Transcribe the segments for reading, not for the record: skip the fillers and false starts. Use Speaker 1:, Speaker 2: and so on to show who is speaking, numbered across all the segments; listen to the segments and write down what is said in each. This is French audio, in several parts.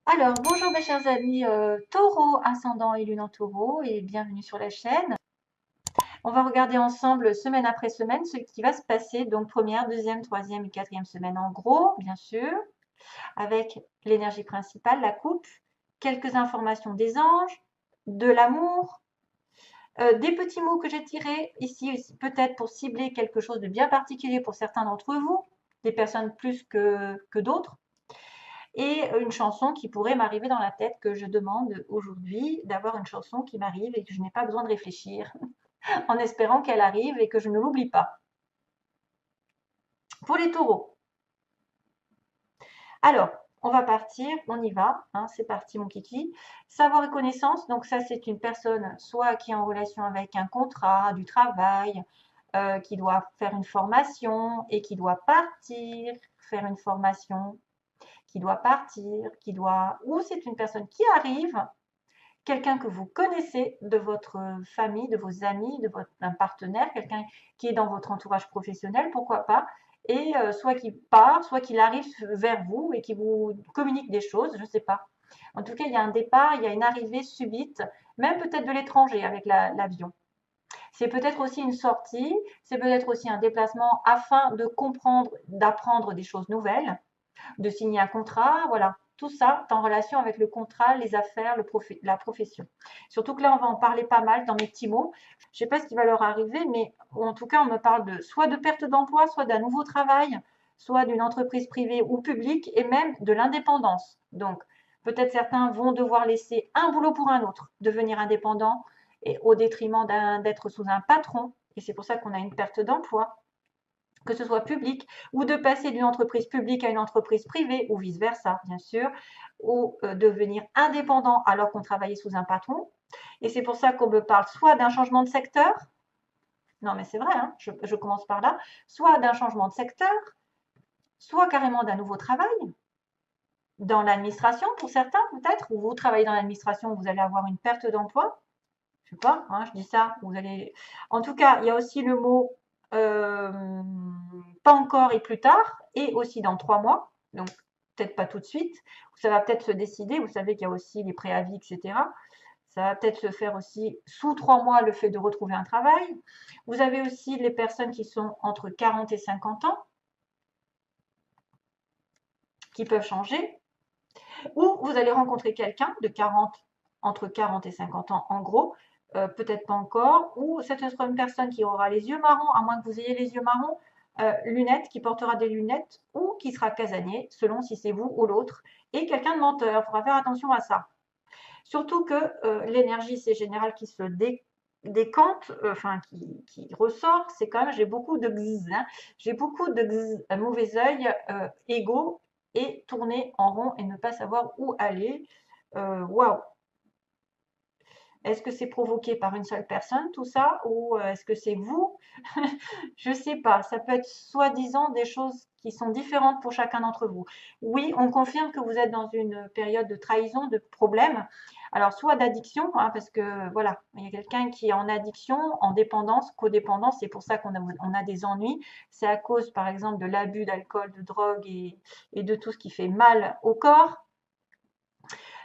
Speaker 1: Alors, bonjour mes chers amis taureau, ascendant et lune en taureau, et bienvenue sur la chaîne. On va regarder ensemble semaine après semaine ce qui va se passer, donc première, deuxième, troisième et quatrième semaine en gros, bien sûr, avec l'énergie principale, la coupe, quelques informations des anges, de l'amour, des petits mots que j'ai tirés ici, peut-être pour cibler quelque chose de bien particulier pour certains d'entre vous, des personnes plus que d'autres. Et une chanson qui pourrait m'arriver dans la tête, que je demande aujourd'hui d'avoir une chanson qui m'arrive et que je n'ai pas besoin de réfléchir, en espérant qu'elle arrive et que je ne l'oublie pas. Pour les taureaux, alors, on va partir, on y va, hein, c'est parti mon kiki. Savoir et connaissance, donc ça c'est une personne soit qui est en relation avec un contrat, du travail, qui doit faire une formation et qui doit partir, faire une formation, qui doit partir, ou c'est une personne qui arrive, quelqu'un que vous connaissez de votre famille, de vos amis, d'un partenaire, quelqu'un qui est dans votre entourage professionnel, pourquoi pas, et soit qui part, soit qu'il arrive vers vous et qui vous communique des choses, je ne sais pas. En tout cas, il y a un départ, il y a une arrivée subite, même peut-être de l'étranger avec l'avion. C'est peut-être aussi une sortie, c'est peut-être aussi un déplacement afin de comprendre, d'apprendre des choses nouvelles, de signer un contrat, voilà. Tout ça est en relation avec le contrat, les affaires, la profession. Surtout que là, on va en parler pas mal dans mes petits mots. Je ne sais pas ce qui va leur arriver, mais en tout cas, on me parle de soit de perte d'emploi, soit d'un nouveau travail, soit d'une entreprise privée ou publique, et même de l'indépendance. Donc, peut-être certains vont devoir laisser un boulot pour un autre, devenir indépendant, et au détriment d'être sous un patron. Et c'est pour ça qu'on a une perte d'emploi, que ce soit public, ou de passer d'une entreprise publique à une entreprise privée, ou vice-versa, bien sûr, ou devenir indépendant alors qu'on travaillait sous un patron. Et c'est pour ça qu'on me parle soit d'un changement de secteur, non mais c'est vrai, hein, je commence par là, soit d'un changement de secteur, soit carrément d'un nouveau travail, dans l'administration pour certains peut-être, ou vous travaillez dans l'administration, vous allez avoir une perte d'emploi, je sais pas, hein, je dis ça, vous allez. En tout cas, il y a aussi le mot euh, pas encore et plus tard, et aussi dans 3 mois, donc peut-être pas tout de suite. Ça va peut-être se décider. Vous savez qu'il y a aussi les préavis, etc. Ça va peut-être se faire aussi sous 3 mois le fait de retrouver un travail. Vous avez aussi les personnes qui sont entre 40 et 50 ans, qui peuvent changer. Ou vous allez rencontrer quelqu'un de 40, entre 40 et 50 ans en gros, peut-être pas encore, ou cette sera une personne qui aura les yeux marrons, à moins que vous ayez les yeux marrons, lunettes, qui portera des lunettes, ou qui sera casanier, selon si c'est vous ou l'autre, et quelqu'un de menteur, il faudra faire attention à ça. Surtout que l'énergie, c'est général qui se décante, enfin qui ressort, c'est quand même, j'ai beaucoup de gz, hein, j'ai beaucoup de gz, un mauvais œil, égo, et tourner en rond et ne pas savoir où aller. Waouh! Est-ce que c'est provoqué par une seule personne, tout ça, ou est-ce que c'est vous? Je ne sais pas. Ça peut être soi-disant des choses qui sont différentes pour chacun d'entre vous. Oui, on confirme que vous êtes dans une période de trahison, de problème. Alors, soit d'addiction, hein, parce que voilà, il y a quelqu'un qui est en addiction, en dépendance, codépendance, c'est pour ça on a des ennuis. C'est à cause, par exemple, de l'abus d'alcool, de drogue et de tout ce qui fait mal au corps.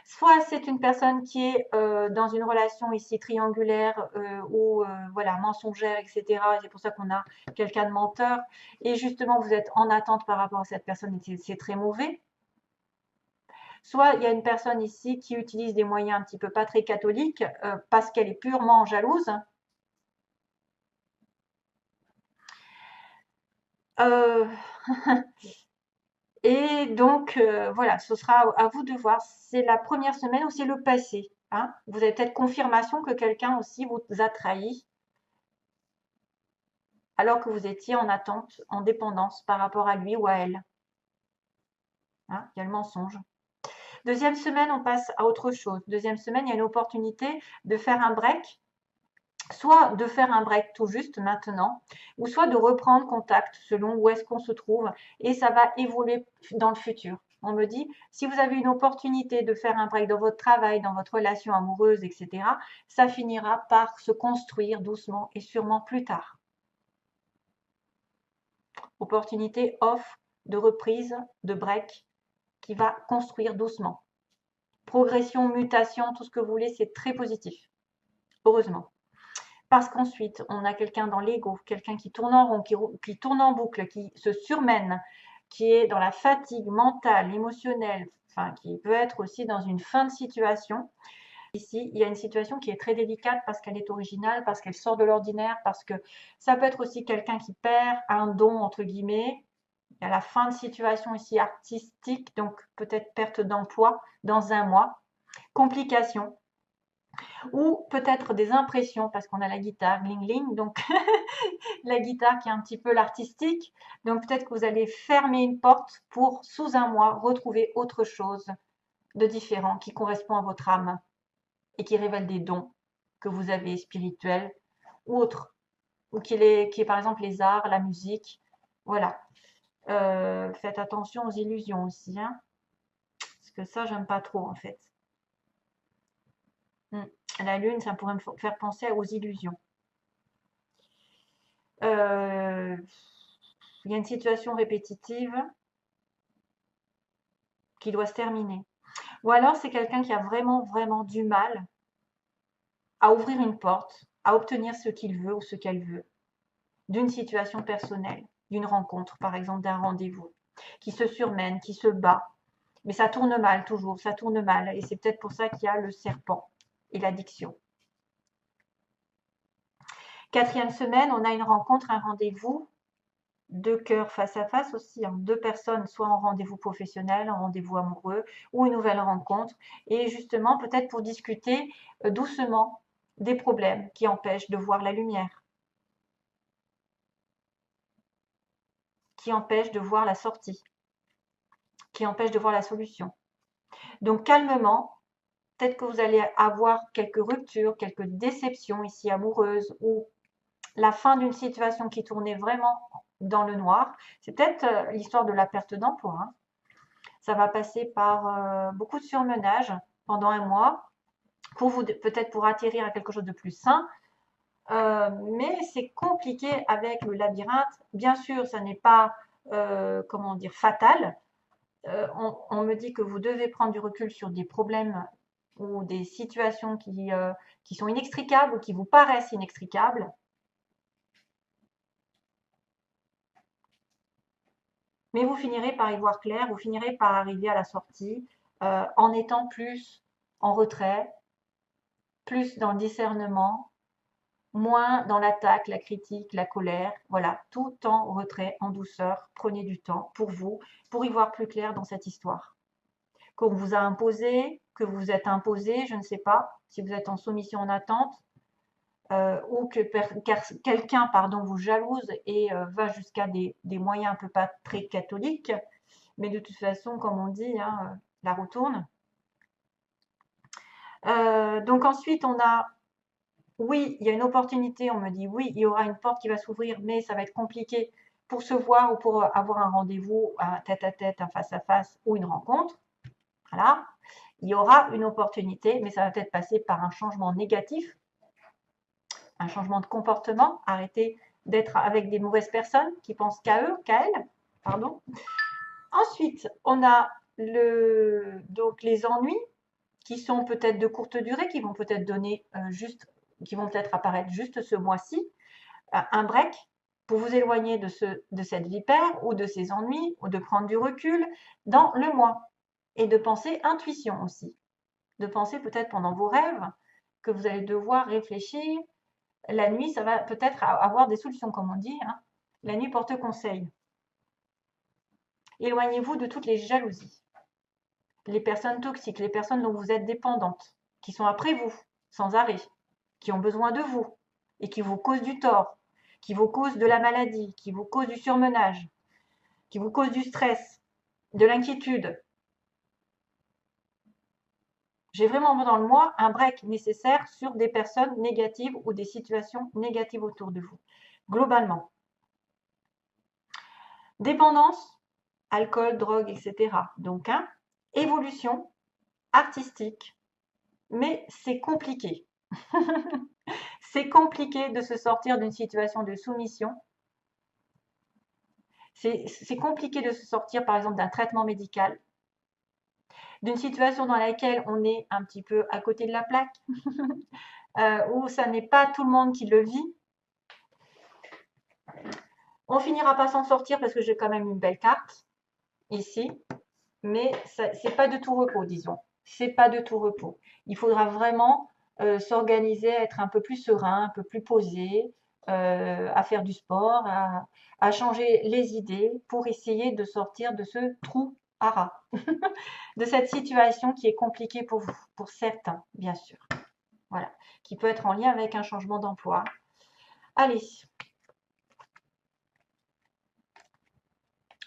Speaker 1: Soit c'est une personne qui est dans une relation ici triangulaire ou voilà, mensongère, etc. C'est pour ça qu'on a quelqu'un de menteur. Et justement, vous êtes en attente par rapport à cette personne et c'est très mauvais. Soit il y a une personne ici qui utilise des moyens un petit peu pas très catholiques parce qu'elle est purement jalouse. Euh, et donc, voilà, ce sera à vous de voir. C'est la première semaine ou c'est le passé. Hein. Vous avez peut-être confirmation que quelqu'un aussi vous a trahi alors que vous étiez en attente, en dépendance par rapport à lui ou à elle. Hein, il y a le mensonge. Deuxième semaine, on passe à autre chose. Deuxième semaine, il y a une opportunité de faire un break, soit de faire un break tout juste maintenant, ou soit de reprendre contact selon où est-ce qu'on se trouve, et ça va évoluer dans le futur. On me dit, si vous avez une opportunité de faire un break dans votre travail, dans votre relation amoureuse, etc., ça finira par se construire doucement et sûrement plus tard. Opportunité off de reprise, de break, qui va construire doucement. progression, mutation, tout ce que vous voulez, c'est très positif, heureusement. Parce qu'ensuite, on a quelqu'un dans l'ego, quelqu'un qui tourne en rond, qui tourne en boucle, qui se surmène, qui est dans la fatigue mentale, émotionnelle, enfin, qui peut être aussi dans une fin de situation. Ici, il y a une situation qui est très délicate parce qu'elle est originale, parce qu'elle sort de l'ordinaire, parce que ça peut être aussi quelqu'un qui perd un don, entre guillemets. Il y a la fin de situation ici artistique, donc peut-être perte d'emploi dans un mois, complications, ou peut-être des impressions, parce qu'on a la guitare, gling gling, donc la guitare qui est un petit peu l'artistique. Donc peut-être que vous allez fermer une porte pour, sous un mois, retrouver autre chose de différent qui correspond à votre âme et qui révèle des dons que vous avez spirituels ou autres, ou qui est par exemple les arts, la musique. Voilà. Faites attention aux illusions aussi, hein, parce que ça, j'aime pas trop en fait. La lune, ça pourrait me faire penser aux illusions. Il y a une situation répétitive qui doit se terminer. Ou alors, c'est quelqu'un qui a vraiment, vraiment du mal à ouvrir une porte, à obtenir ce qu'il veut ou ce qu'elle veut, d'une situation personnelle, d'une rencontre, par exemple, d'un rendez-vous, qui se surmène, qui se bat. Mais ça tourne mal toujours, ça tourne mal. Et c'est peut-être pour ça qu'il y a le serpent et l'addiction. Quatrième semaine, on a une rencontre, un rendez-vous, deux cœurs face à face aussi, hein, deux personnes, soit en rendez-vous professionnel, en rendez-vous amoureux, ou une nouvelle rencontre. Et justement, peut-être pour discuter doucement des problèmes qui empêchent de voir la lumière, qui empêchent de voir la sortie, qui empêchent de voir la solution. Donc calmement, peut-être que vous allez avoir quelques ruptures, quelques déceptions ici amoureuses, ou la fin d'une situation qui tournait vraiment dans le noir. C'est peut-être l'histoire de la perte d'emploi, hein. Ça va passer par beaucoup de surmenage pendant un mois, pour vous peut-être pour atterrir à quelque chose de plus sain. Mais c'est compliqué avec le labyrinthe. Bien sûr, ça n'est pas comment dire fatal. On me dit que vous devez prendre du recul sur des problèmes ou des situations qui sont inextricables ou qui vous paraissent inextricables. Mais vous finirez par y voir clair, vous finirez par arriver à la sortie en étant plus en retrait, plus dans le discernement, moins dans l'attaque, la critique, la colère. Voilà, tout en retrait, en douceur. Prenez du temps pour vous, pour y voir plus clair dans cette histoire. Qu'on vous a imposé, que vous vous êtes imposé, je ne sais pas, si vous êtes en soumission en attente, ou que quelqu'un pardon, vous jalouse et va jusqu'à des moyens un peu pas très catholiques. Mais de toute façon, comme on dit, hein, la roue tourne. Donc ensuite, on a, oui, il y a une opportunité, on me dit, oui, il y aura une porte qui va s'ouvrir, mais ça va être compliqué pour se voir ou pour avoir un rendez-vous, un tête-à-tête, un face-à-face ou une rencontre. Voilà, il y aura une opportunité, mais ça va peut-être passer par un changement négatif, un changement de comportement, arrêter d'être avec des mauvaises personnes qui pensent qu'à eux, qu'à elles, pardon. Ensuite, on a donc les ennuis qui sont peut-être de courte durée, qui vont peut-être donner qui vont peut-être apparaître juste ce mois-ci, un break pour vous éloigner de cette vipère ou de ces ennuis ou de prendre du recul dans le mois et de penser intuition aussi, de penser peut-être pendant vos rêves que vous allez devoir réfléchir. La nuit, ça va peut-être avoir des solutions, comme on dit, hein. La nuit porte conseil. Éloignez-vous de toutes les jalousies, les personnes toxiques, les personnes dont vous êtes dépendantes, qui sont après vous, sans arrêt, qui ont besoin de vous et qui vous causent du tort, qui vous causent de la maladie, qui vous causent du surmenage, qui vous causent du stress, de l'inquiétude. J'ai vraiment dans le moi un break nécessaire sur des personnes négatives ou des situations négatives autour de vous, globalement. Dépendance, alcool, drogue, etc. Donc, hein, évolution artistique, mais c'est compliqué. C'est compliqué de se sortir d'une situation de soumission. C'est compliqué de se sortir, par exemple, d'un traitement médical. d'une situation dans laquelle on est un petit peu à côté de la plaque, où ça n'est pas tout le monde qui le vit. On finira pas s'en sortir parce que j'ai quand même une belle carte ici, mais c'est pas de tout repos, disons. C'est pas de tout repos. Il faudra vraiment s'organiser, être un peu plus serein, un peu plus posé, à faire du sport, à changer les idées pour essayer de sortir de ce trou à rats, de cette situation qui est compliquée pour vous, pour certains, bien sûr. Voilà, qui peut être en lien avec un changement d'emploi. Allez.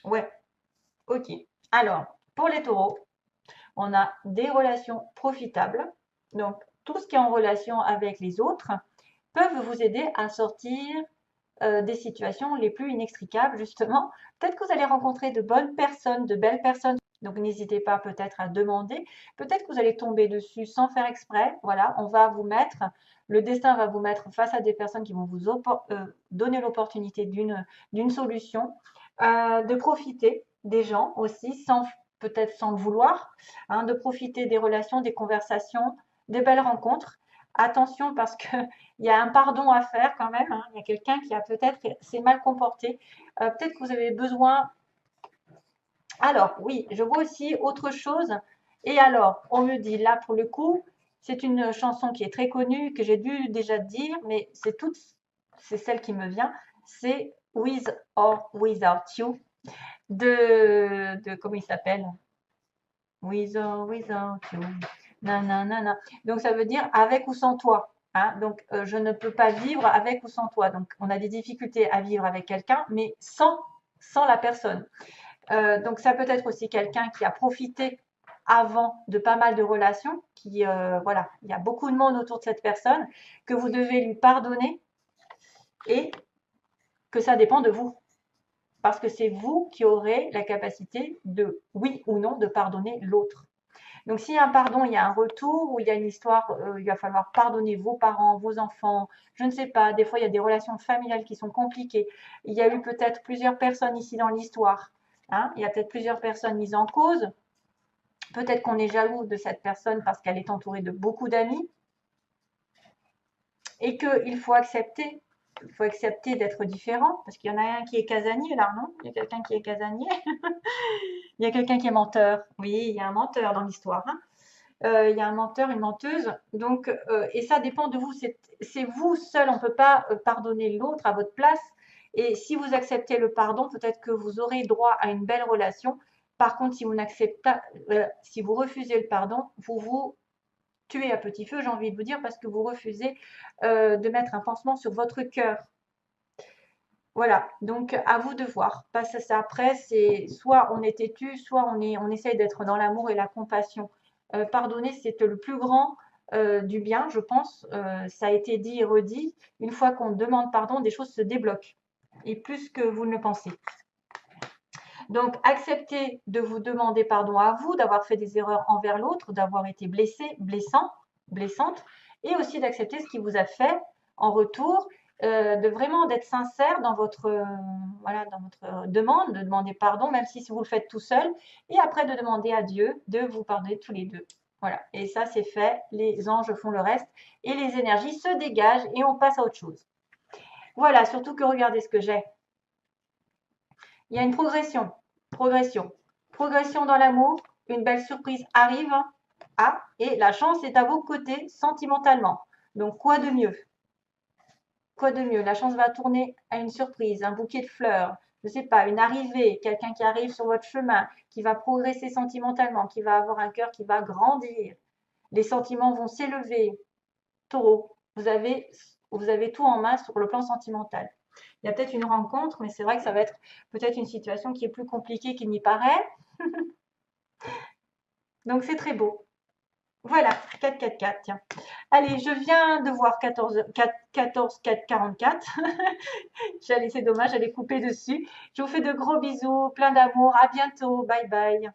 Speaker 1: Ouais, ok. Alors, pour les taureaux, on a des relations profitables. Donc, tout ce qui est en relation avec les autres peuvent vous aider à sortir des situations les plus inextricables, justement. Peut-être que vous allez rencontrer de bonnes personnes, de belles personnes. Donc, n'hésitez pas peut-être à demander. Peut-être que vous allez tomber dessus sans faire exprès. Voilà, on va vous mettre, le destin va vous mettre face à des personnes qui vont vous donner l'opportunité d'une solution, de profiter des gens aussi, sans peut-être sans le vouloir, hein, de profiter des relations, des conversations, des belles rencontres. Attention parce qu'il y a un pardon à faire quand même, hein. Il y a quelqu'un qui a peut-être s'est mal comporté. Peut-être que vous avez besoin. Alors, oui, je vois aussi autre chose. Et alors, on me dit là pour le coup, c'est une chanson qui est très connue, que j'ai dû déjà dire, mais c'est celle qui me vient. C'est With or Without You de comment il s'appelle? With or without you. Nanana. Donc ça veut dire avec ou sans toi. Hein. Donc je ne peux pas vivre avec ou sans toi. Donc on a des difficultés à vivre avec quelqu'un, mais sans la personne. Donc ça peut être aussi quelqu'un qui a profité avant de pas mal de relations, qui voilà, il y a beaucoup de monde autour de cette personne, que vous devez lui pardonner et que ça dépend de vous. Parce que c'est vous qui aurez la capacité de, oui ou non, de pardonner l'autre. Donc, s'il y a un pardon, il y a un retour, ou il y a une histoire, il va falloir pardonner vos parents, vos enfants, je ne sais pas, des fois, il y a des relations familiales qui sont compliquées. Il y a eu peut-être plusieurs personnes ici dans l'histoire. Hein, il y a peut-être plusieurs personnes mises en cause. Peut-être qu'on est jaloux de cette personne parce qu'elle est entourée de beaucoup d'amis. Et qu'il faut accepter. Il faut accepter d'être différent, parce qu'il y en a un qui est casanier là, non? Il y a quelqu'un qui est casanier. Il y a quelqu'un qui est menteur. Oui, il y a un menteur dans l'histoire. Hein. Il y a un menteur, une menteuse. Donc, et ça dépend de vous. C'est vous seul. On ne peut pas pardonner l'autre à votre place. Et si vous acceptez le pardon, peut-être que vous aurez droit à une belle relation. Par contre, si vous si vous refusez le pardon, vous vous tuez à petit feu, j'ai envie de vous dire, parce que vous refusez de mettre un pansement sur votre cœur. Voilà, donc à vous de voir. Parce que ça, après, c'est soit on est têtu, soit on essaye d'être dans l'amour et la compassion. Pardonner, c'est le plus grand du bien, je pense. Ça a été dit et redit. Une fois qu'on demande pardon, des choses se débloquent. Et plus que vous ne le pensez. Donc, acceptez de vous demander pardon à vous, d'avoir fait des erreurs envers l'autre, d'avoir été blessé, blessante, et aussi d'accepter ce qui vous a fait en retour, de vraiment d'être sincère dans votre, voilà, dans votre demande, de demander pardon, même si vous le faites tout seul, et après de demander à Dieu de vous pardonner tous les deux. Voilà, et ça c'est fait, les anges font le reste, et les énergies se dégagent, et on passe à autre chose. Voilà, surtout que regardez ce que j'ai. Il y a une progression, progression dans l'amour, une belle surprise arrive, et la chance est à vos côtés sentimentalement. Donc quoi de mieux? Quoi de mieux? La chance va tourner à une surprise, un bouquet de fleurs, je ne sais pas, une arrivée, quelqu'un qui arrive sur votre chemin, qui va progresser sentimentalement, qui va avoir un cœur qui va grandir. Les sentiments vont s'élever. Taureau, vous avez tout en main sur le plan sentimental. Il y a peut-être une rencontre, mais c'est vrai que ça va être peut-être une situation qui est plus compliquée qu'il n'y paraît. Donc c'est très beau. Voilà, 4, 4, 4, tiens. Allez, je viens de voir 14, 4, 14, 4, 44. C'est dommage, j'allais couper dessus. Je vous fais de gros bisous, plein d'amour. À bientôt. Bye bye.